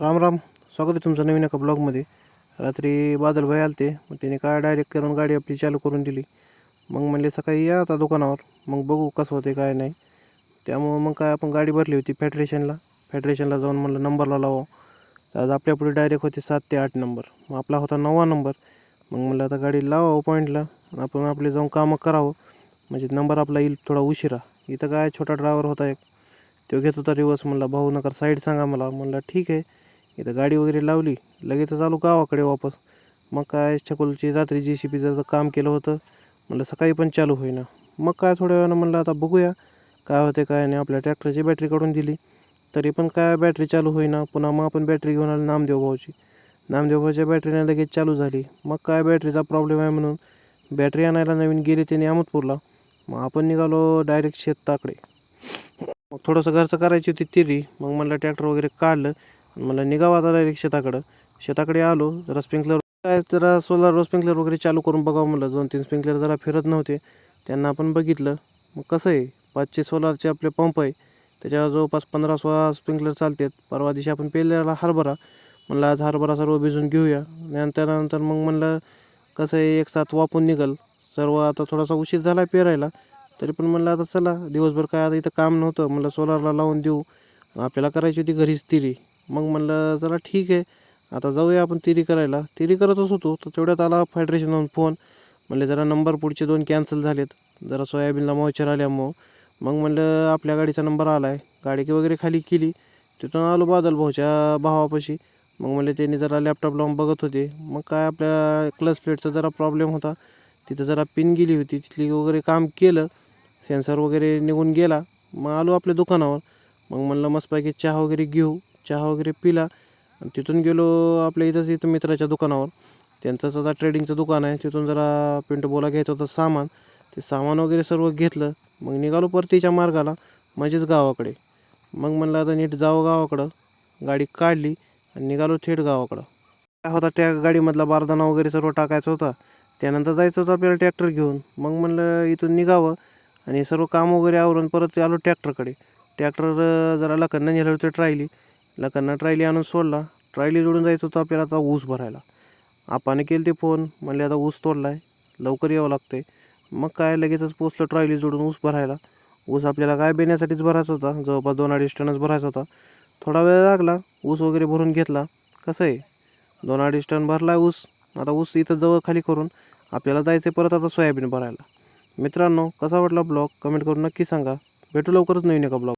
राम राम. स्वागत आहे तुमचं नवीन एका ब्लॉगमध्ये. रात्री बादल भाई आलते, मग त्याने काय डायरेक्ट करून गाडी आपली चालू करून दिली. मग म्हणले सकाळी या आता दुकानावर, मग बघू कसं होते काय नाही. त्यामुळं मग काय आपण गाडी भरली होती फेडरेशनला जाऊन म्हणलं नंबरला लावा. आज आपल्यापुढे डायरेक्ट होते 7 ते 8 नंबर, मग आपला होता 9वा नंबर. मग म्हणलं आता गाडी लावावं पॉईंटला, आपण आपले जाऊन कामं करावं, म्हणजे नंबर आपला येईल थोडा उशिरा. इथं काय छोटा ड्रायव्हर होता एक, तो घेत होता रिवर्स. म्हणला भाऊ नका साईड सांगा मला. म्हणलं ठीक आहे. इथं गाडी वगैरे लावली, लगेच आलो गावाकडे वापस. मग काय छकुलची रात्री JCBचं काम केलं होतं, म्हणलं सकाळी पण चालू होईना. मग काय थोड्या वेळानं म्हणलं आता बघूया काय होते काय नाही. आपल्या ट्रॅक्टरची बॅटरी काढून दिली, तरी पण काय बॅटरी चालू होईना. पुन्हा मग आपण बॅटरी घेऊन आलो नामदेव भाऊच्या बॅटरीने लगेच चालू झाली. मग काय बॅटरीचा प्रॉब्लेम आहे म्हणून बॅटरी आणायला नवीन गेली त्याने अहमदपूरला. मग आपण निघालो डायरेक्ट शेताकडे. मग थोडंसं घरचं करायची होती तिरी. मग म्हणलं ट्रॅक्टर वगैरे काढलं, मला निघावं आता डायरेक्ट शेताकडे आलो. जरा स्प्रिंकलर काय जरा सोलार स्प्रिंकलर वगैरे चालू करून बघावं म्हणलं. 2-3 स्प्रिंकलर जरा फिरत नव्हते, त्यांना आपण बघितलं. मग कसं आहे, 500 सोलारचे आपले पंप आहे, त्याच्यावर जवळपास 15-16 स्प्रिंकलर चालतात. परवा दिवशी आपण पेरलेला हरभरा, म्हणलं आज हरभरा सर्व भिजून घेऊया. त्यानंतर मग म्हणलं कसं आहे, एक साथ वापून निघल सर्व. आता थोडासा उशीर झाला पेरायला, तरी पण म्हणलं आता चला दिवसभर काय आता इथं काम नव्हतं, म्हणलं सोलारला लावून देऊ. आपल्याला करायची होती घरीच तिरी. मग म्हणलं चला ठीक आहे, आता जाऊया आपण तिरी करायला. तिरी करतच होतो तर तेवढ्यात आला फेडरेशनवरून फोन. म्हणले जरा नंबर पुढचे 2 कॅन्सल झालेत, जरा सोयाबीनला मॉइश्चर आल्यामुळं. मग म्हणलं आपल्या गाडीचा नंबर आला आहे, गाडी वगैरे खाली केली. तिथून आलो बादल भाऊच्या भावापाशी. मग म्हणले त्यांनी जरा लॅपटॉप लावून बघत होते. मग काय आपल्या क्लच प्लेटचा जरा प्रॉब्लेम होता, तिथं जरा पिन गेली होती, तिथली वगैरे काम केलं, सेन्सर वगैरे निघून गेला. मग आलो आपल्या दुकानावर. मग म्हणलं मस्तपैकी चहा वगैरे घेऊ. चहा वगैरे पिला आणि तिथून गेलो आपल्या इथं मित्राच्या दुकानावर. त्यांचंच आता ट्रेडिंगचं दुकान आहे, तिथून जरा पेंटबोला घ्यायचं होतं सामान. ते सामान वगैरे सर्व घेतलं. मग निघालो परतीच्या मार्गाला, म्हणजेच गावाकडे. मग म्हणलं आता नीट जावं गावाकडं. गाडी काढली आणि निघालो थेट गावाकडं. काय होता त्या गाडीमधला बारदाना वगैरे सर्व टाकायचं होता, त्यानंतर जायचं होतं आपल्याला ट्रॅक्टर घेऊन. मग म्हणलं इथून निघावं आणि सर्व काम वगैरे आवरून परत आलो ट्रॅक्टरकडे. ट्रॅक्टर जरा लकडनं नेलं होतं लकडनं ट्रायली आणून सोडला. ट्रायली जोडून जायचं होतं आपल्याला आता ऊस भरायला. आपाने केले ते फोन, म्हणले आता ऊस तोडला आहे, लवकर यावं लागतं आहे. मग काय लगेचच पोचलं ट्रायली जोडून ऊस भरायला. ऊस आपल्याला काय बेण्यासाठीच भरायचा होता, जवळपास 2-2.5 टनच भरायचा होता. थोडा वेळ लागला, ऊस वगैरे भरून घेतला. कसं आहे, 2-2.5 टन भरला ऊस. आता ऊस इथं जवळ खाली करून आपल्याला जायचं आहे परत आता सोयाबीन भरायला. मित्रांनो, कसा वाटला ब्लॉग कमेंट करून नक्की सांगा. भेटू लवकरच नवीन एका ब्लॉग.